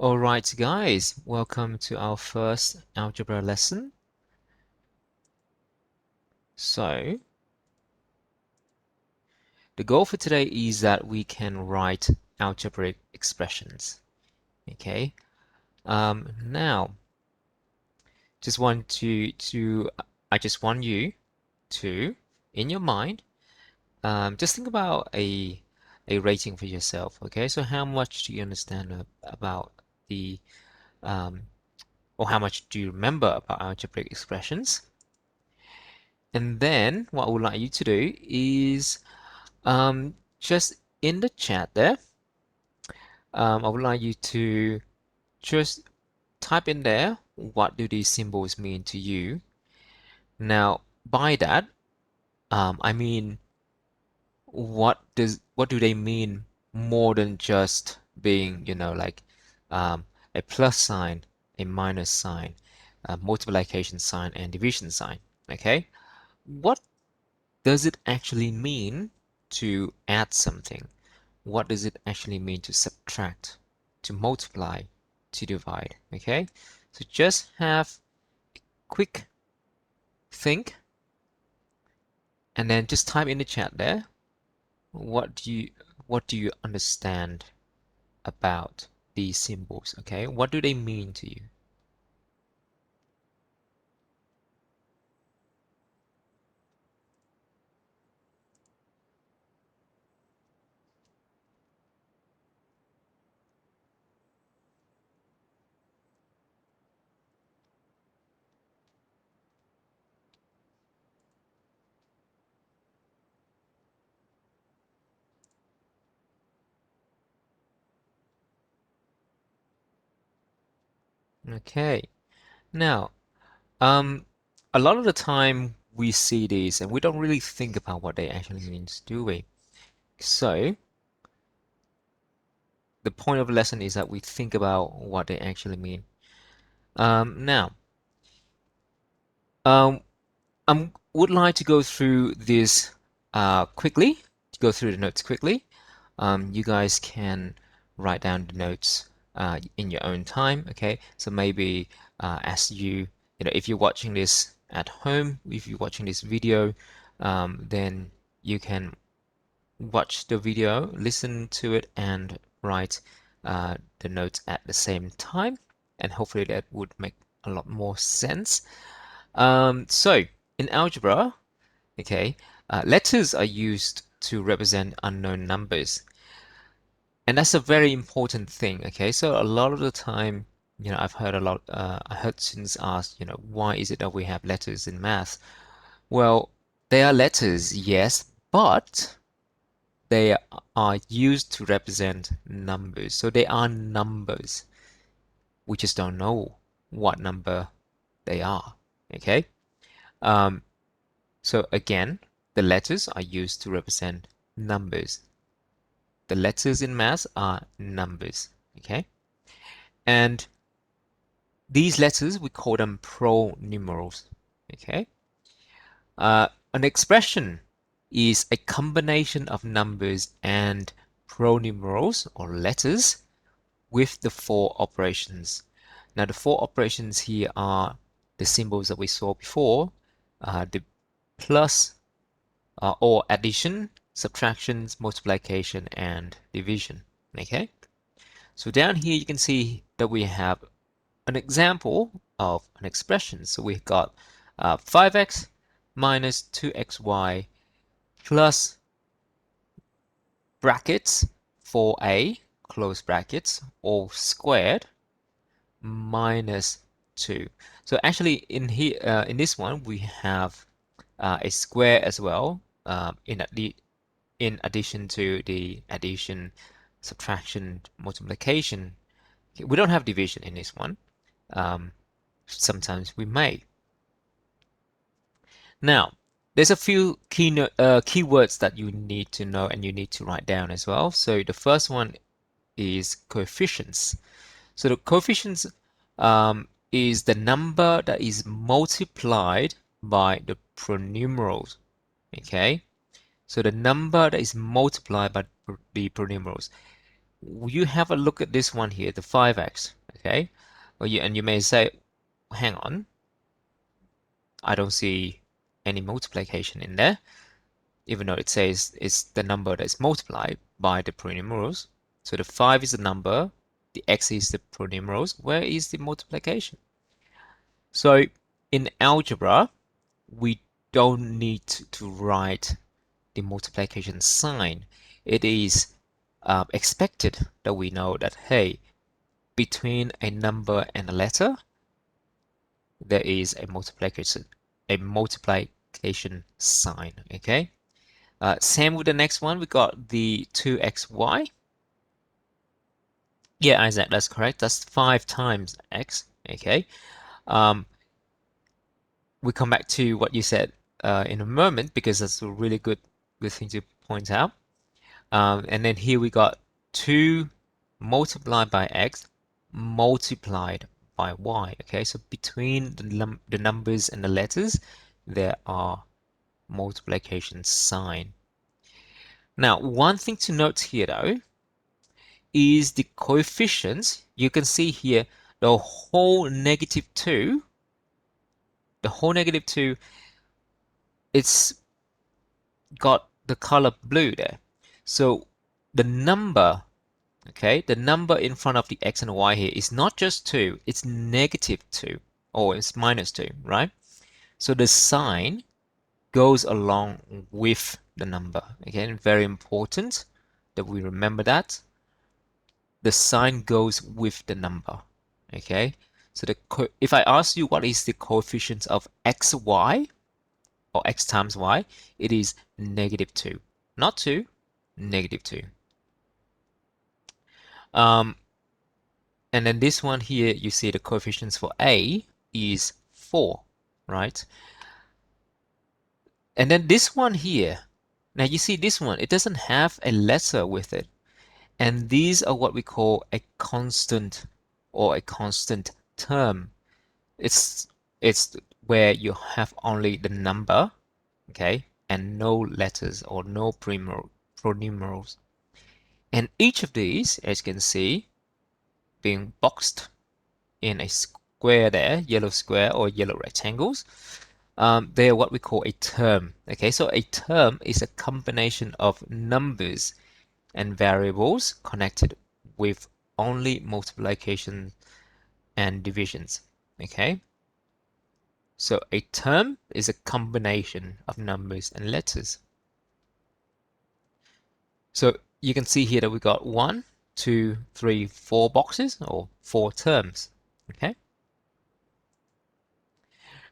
Alright guys, welcome to our first algebra lesson. So, the goal for today is that we can write algebraic expressions. Okay, now, I just want you to, in your mind, just think about a rating for yourself. Okay, so how much do you understand about the, um, or how much do you remember about algebraic expressions? And then what I would like you to do is just in the chat there, I would like you to just type in there, what do these symbols mean to you? Now, by that, I mean, what do they mean more than just being, like a plus sign, a minus sign, a multiplication sign, and division sign, okay? What does it actually mean to add something? What does it actually mean to subtract, to multiply, to divide? Okay, so just have a quick think and then just type in the chat there. What do you understand about these symbols? Okay, what do they mean to you? Okay, now a lot of the time we see these and we don't really think about what they actually means, do we? So the point of the lesson is that we think about what they actually mean. Now, um, I would like to go through this quickly, to go through the notes quickly. You guys can write down the notes in your own time, okay? So maybe as if you're watching this at home, if you're watching this video, then you can watch the video, listen to it, and write the notes at the same time. And hopefully that would make a lot more sense. So in algebra, okay, letters are used to represent unknown numbers. And that's a very important thing, okay? So a lot of the time, I've heard I heard students ask, why is it that we have letters in math? Well, they are letters, yes, but they are used to represent numbers. So they are numbers. We just don't know what number they are, okay? Um, so again, the letters are used to represent numbers. The letters in math are numbers, okay? And these letters, we call them pronumerals, okay? An expression is a combination of numbers and pronumerals or letters with the four operations. Now, the four operations here are the symbols that we saw before, the plus or addition, subtractions, multiplication, and division. Okay, so down here you can see that we have an example of an expression. So we've got 5x minus 2xy plus brackets 4a close brackets all squared minus 2. So actually in here in this one we have a square as well in addition to the addition, subtraction, multiplication. We don't have division in this one. Sometimes we may. Now, there's a few keywords that you need to know and you need to write down as well. So the first one is coefficients. So the coefficients is the number that is multiplied by the pronumerals. Okay, so the number that is multiplied by the pronumerals. You have a look at this one here, the 5x. Okay, well, and you may say, hang on, I don't see any multiplication in there, even though it says it's the number that's multiplied by the pronumerals. So the 5 is the number, the x is the pronumerals. Where is the multiplication? So in algebra, we don't need to write the multiplication sign. It is expected that we know that, hey, between a number and a letter, there is a multiplication sign. Okay. Same with the next one. We got the 2xy. Yeah, Isaac, that's correct. That's 5 times x. Okay. Um, we come back to what you said in a moment because that's a really good thing to point out. And then here we got 2 multiplied by x multiplied by y. Okay, so between the numbers and the letters, there are multiplication sign. Now, one thing to note here though is the coefficients. You can see here the whole -2, it's got the color blue there. So the number, okay, the number in front of the x and y here is not just 2, it's -2, or it's -2, right? So the sign goes along with the number. Again, very important that we remember that. The sign goes with the number, okay? So if I ask you what is the coefficient of xy, or x times y, it is -2. Not 2, -2. And then this one here, you see the coefficients for a is 4, right? And then this one here, now you see this one, it doesn't have a letter with it. And these are what we call a constant or a constant term. It's where you have only the number, okay, and no letters or no pronumerals. And each of these, as you can see, being boxed in a square there, yellow square or yellow rectangles, they are what we call a term. Okay, so a term is a combination of numbers and variables connected with only multiplication and divisions. Okay, so a term is a combination of numbers and letters. So you can see here that we got 1, 2, 3, 4 boxes or 4 terms. Okay.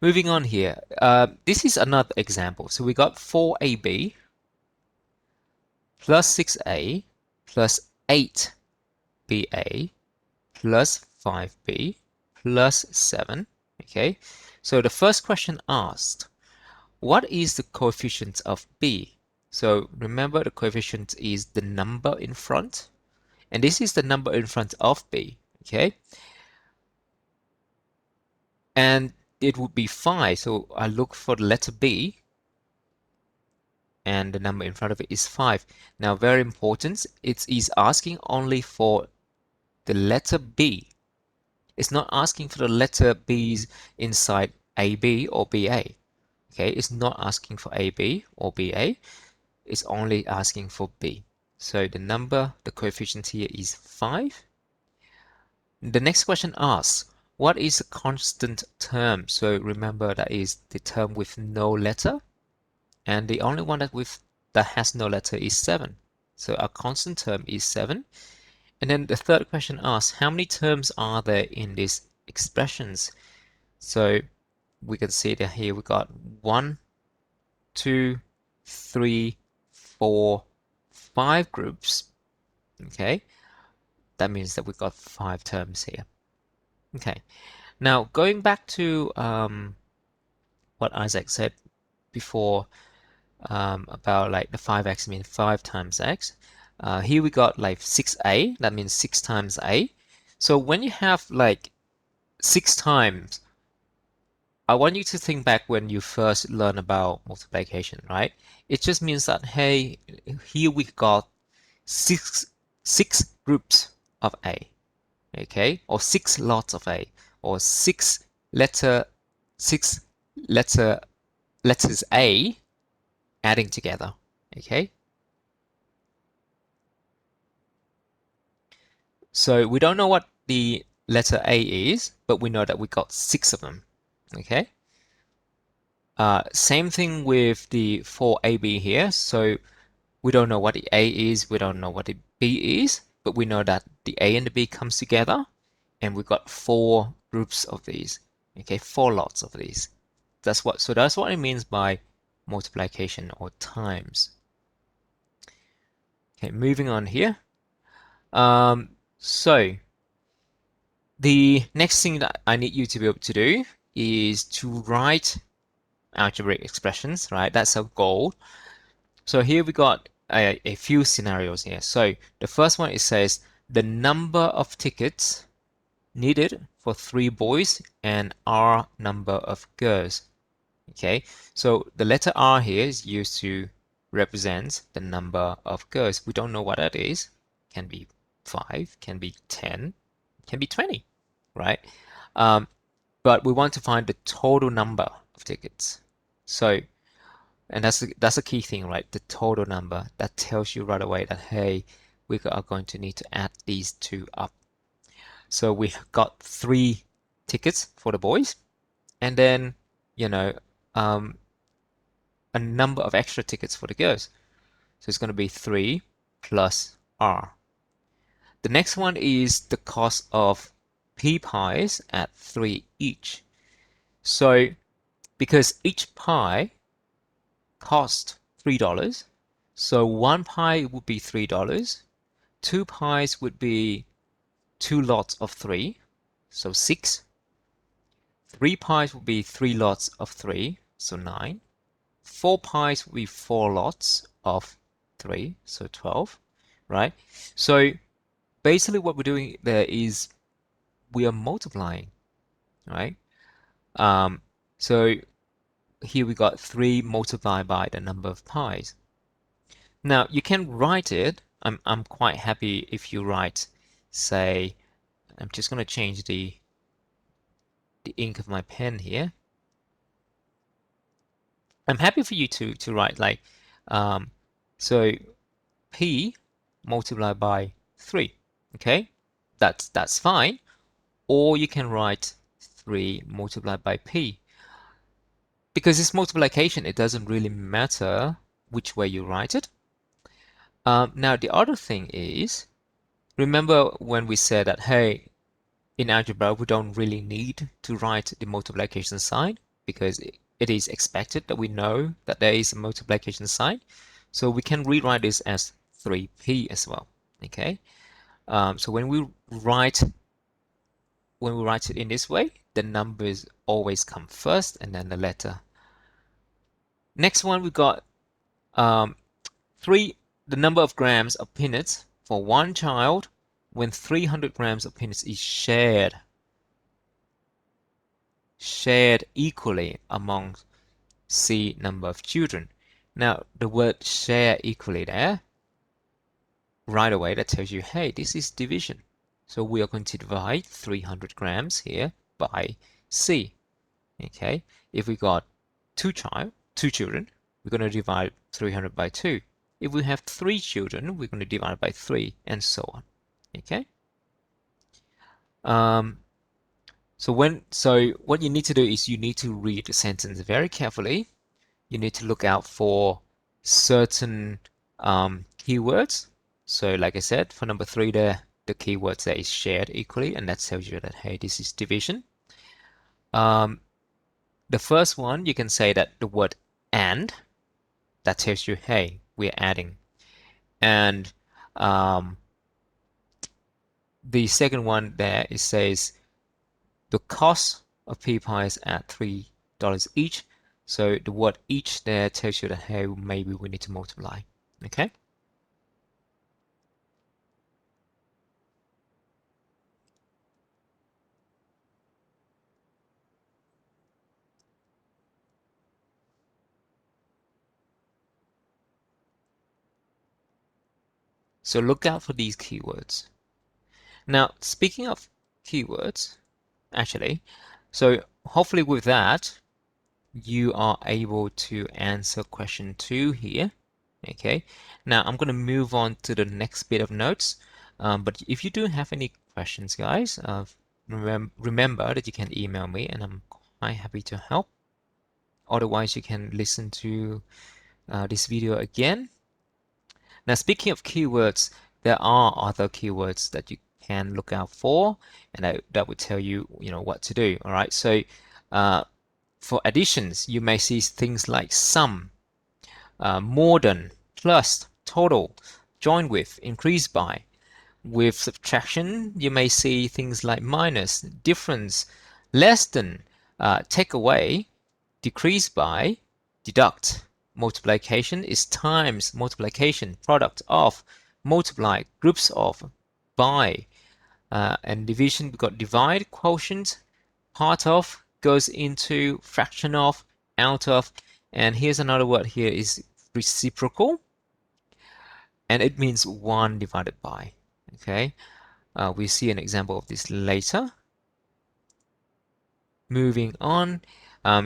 Moving on here, this is another example. So we got 4ab plus 6a plus 8ba plus 5b plus 7. Okay, so the first question asked, what is the coefficient of b? So remember, the coefficient is the number in front, and this is the number in front of b. Okay, and it would be 5. So I look for the letter b, and the number in front of it is 5. Now, very important, it is asking only for the letter b. It's not asking for the letter b's inside AB or BA. Okay, it's not asking for AB or BA. It's only asking for B. So the number, the coefficient here is 5. The next question asks, what is a constant term? So remember, that is the term with no letter. And the only one that has no letter is 7. So our constant term is 7. And then the third question asks, how many terms are there in these expressions? So we can see that here we got 1, 2, 3, 4, 5 groups. Okay, that means that we've got 5 terms here. Okay, now going back to what Isaac said before, about like the 5x means 5 times x. Here we got like 6a, that means 6 times a. So when you have like 6 times, I want you to think back when you first learn about multiplication, right? It just means that, hey, here we got six groups of a. okay, or 6 lots of A, or letter six letter letters A adding together, okay? So we don't know what the letter A is, but we know that we got 6 of them, okay? Same thing with the 4AB here. So we don't know what the A is, we don't know what the B is, but we know that the A and the B comes together, and we've got 4 groups of these, okay? 4 lots of these. That's what it means by multiplication or times. Okay, moving on here. So the next thing that I need you to be able to do is to write algebraic expressions, right? That's our goal. So here we got a few scenarios here. So the first one, it says the number of tickets needed for 3 boys and R number of girls. Okay, so the letter R here is used to represent the number of girls. We don't know what that is. Can be 5, can be 10, can be 20, right? Um, but we want to find the total number of tickets. So, and that's a key thing, right? The total number that tells you right away that, hey, we are going to need to add these two up. So we got 3 tickets for the boys, and then, you know, um, a number of extra tickets for the girls. So it's going to be 3 plus R. The next one is the cost of pea pies at 3 each. So because each pie cost $3, so 1 pie would be $3, 2 pies would be 2 lots of 3, so 6. 3 pies would be 3 lots of 3, so 9. 4 pies would be 4 lots of 3, so 12, right? So basically what we're doing there is we are multiplying, right? Um, so here we got 3 multiplied by the number of pies. Now you can write it. I'm quite happy if you write, say, I'm just going to change the ink of my pen here. I'm happy for you to write like, so P multiplied by 3, okay? That's fine. Or you can write 3 multiplied by P. Because it's multiplication, it doesn't really matter which way you write it. Now the other thing is, remember when we said that, hey, in algebra we don't really need to write the multiplication sign because it is expected that we know that there is a multiplication sign. So we can rewrite this as 3p as well, okay? So when we write it in this way, the numbers always come first and then the letter. Next one, we got um, the number of grams of peanuts for one child when 300 grams of peanuts is shared equally among C number of children. Now, the word share equally there, right away, that tells you, hey, this is division. So we are going to divide 300 grams here by C. Okay, if we got two children, we're going to divide 300 by 2. If we have 3 children, we're going to divide by 3, and so on. Okay. So what you need to do is you need to read the sentence very carefully. You need to look out for certain keywords. So like I said, for number 3 there, the keywords there is shared equally, and that tells you that, hey, this is division. The first one, you can say that the word and, that tells you, hey, we're adding. And the second one there, it says the cost of pea pies at $3 each. So the word each there tells you that, hey, maybe we need to multiply. Okay. So look out for these keywords. Now, speaking of keywords, actually, so hopefully with that, you are able to answer question 2 here. Okay, now I'm going to move on to the next bit of notes. But if you do have any questions, guys, remember that you can email me and I'm quite happy to help. Otherwise, you can listen to this video again. Now, speaking of keywords, there are other keywords that you can look out for, and that will tell you, what to do. All right. So, for additions, you may see things like sum, more than, plus, total, join with, increase by. With subtraction, you may see things like minus, difference, less than, take away, decrease by, deduct. Multiplication is times, multiplication, product of, multiply, groups of, by. And division, we've got divide, quotient, part of, goes into, fraction of, out of. And here's another word here is reciprocal, and it means 1 divided by. Okay, we see an example of this later. Moving on,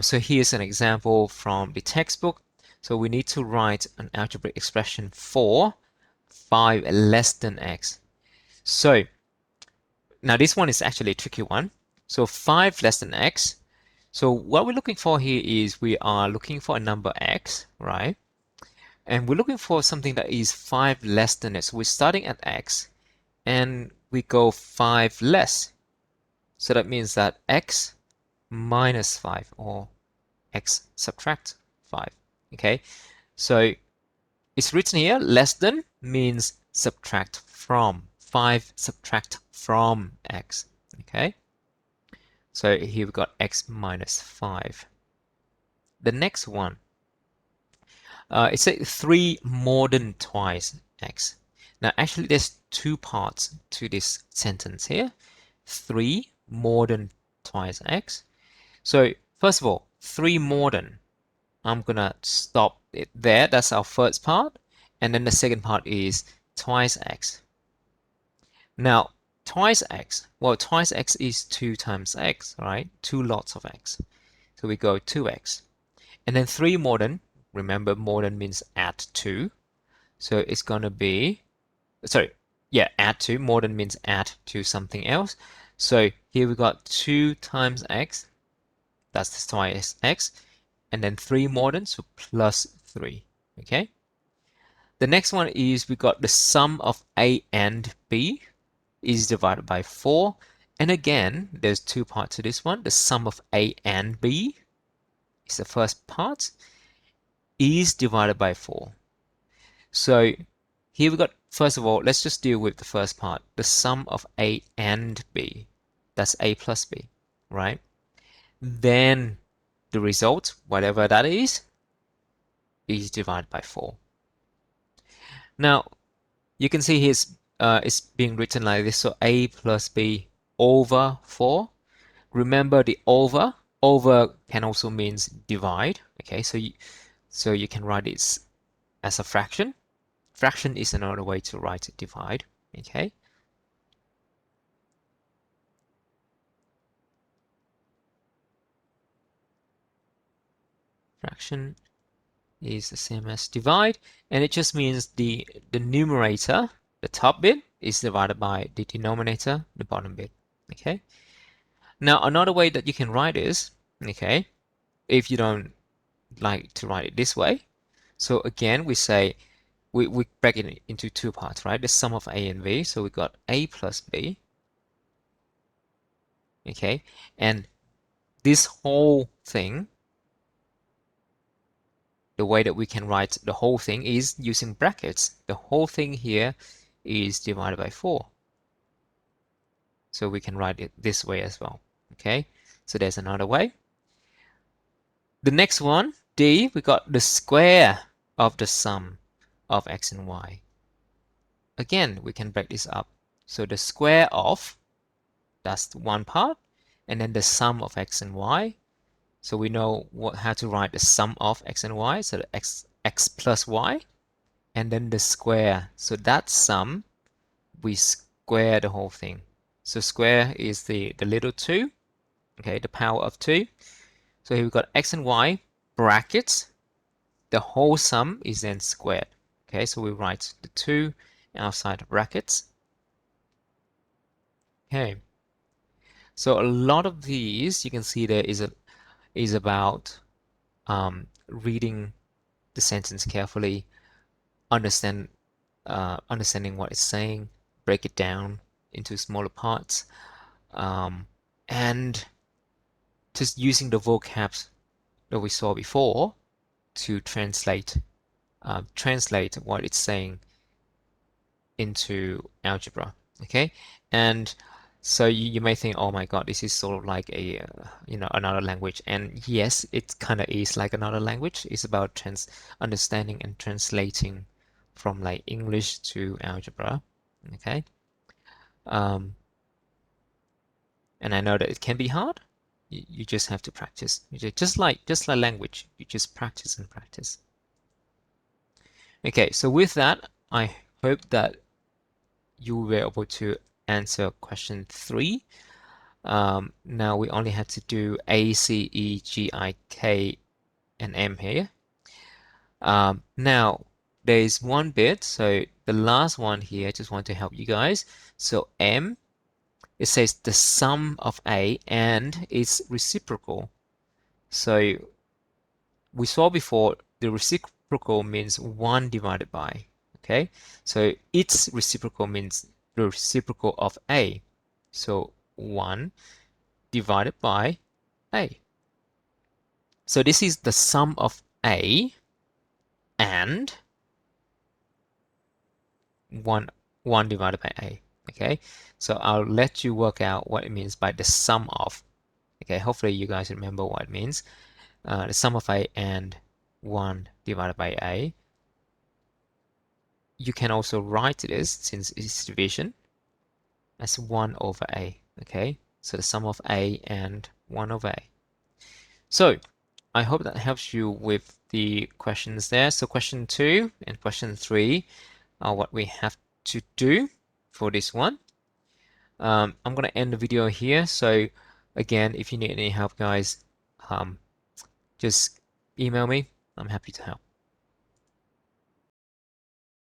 so here's an example from the textbook. So we need to write an algebraic expression for 5 less than x. So now this one is actually a tricky one. So 5 less than x. So what we're looking for here is we are looking for a number x, right? And we're looking for something that is 5 less than x. So we're starting at x and we go 5 less. So that means that x minus 5 or x subtract 5. Okay, so it's written here, less than means subtract from. 5 subtract from x. Okay, so here we've got x minus 5. The next one, it's a 3 more than twice x. Now actually there's 2 parts to this sentence here. 3 more than twice x. So first of all, 3 more than, I'm gonna stop it there. That's our first part. And then the second part is twice x. Now, twice x, well, twice x is 2 times x, right? 2 lots of x. So we go 2x. And then 3 more than, remember more than means add to. So it's gonna be, sorry, yeah, add to, more than means add to something else. So here we got 2 times x, that's twice x, and then 3 more than, so plus 3, okay? The next one is we got the sum of a and b is divided by 4. And again, there's 2 parts to this one. The sum of a and b is the first part, is divided by 4. So here we got, first of all, let's just deal with the first part. The sum of a and b, that's a plus b, right? Then the result, whatever that is divided by 4. Now, you can see here it's being written like this. So a plus b over 4. Remember the over. Over can also means divide. Okay, so you can write it as a fraction. Fraction is another way to write divide. Okay. Fraction is the same as divide, and it just means the numerator, the top bit, is divided by the denominator, the bottom bit. Okay. Now another way that you can write is, okay, if you don't like to write it this way, so again we say we break it into 2 parts, right? The sum of a and b, so we got a plus b, okay, and this whole thing, the way that we can write the whole thing is using brackets. The whole thing here is divided by 4. So we can write it this way as well. Okay, so there's another way. The next one, D, we got the square of the sum of x and y. Again, we can break this up. So the square of, that's one part, and then the sum of x and y. So we know how to write the sum of x and y, so the x plus y, and then the square. So that sum, we square the whole thing. So square is the little 2, okay, the power of 2. So here we've got x and y, brackets, the whole sum is then squared. Okay, so we write the 2 outside the brackets. Okay, so a lot of these you can see there is about reading the sentence carefully, understanding what it's saying, break it down into smaller parts, and just using the vocabs that we saw before to translate what it's saying into algebra. Okay, and so you may think, oh my God, this is sort of like a another language, and yes, it kind of is like another language. It's about understanding and translating from like English to algebra. Okay, um, and I know that it can be hard. You just have to practice. Just like language, you just practice and practice. Okay, so with that, I hope that you were able to answer question 3. Now we only had to do A, C, E, G, I, K, and M here. Now there's one bit, so the last one here, I just want to help you guys. So M, it says the sum of A and its reciprocal. So we saw before the reciprocal means 1 divided by, okay? So its reciprocal means the reciprocal of A. So 1 divided by A. So this is the sum of A and 1 divided by A. Okay, so I'll let you work out what it means by the sum of. Okay, hopefully you guys remember what it means. The sum of A and 1 divided by A. You can also write this, since it's division, as 1 over A. Okay, so the sum of A and 1 over A. So I hope that helps you with the questions there. So question 2 and question 3 are what we have to do for this one. I'm going to end the video here. So again, if you need any help, guys, just email me. I'm happy to help.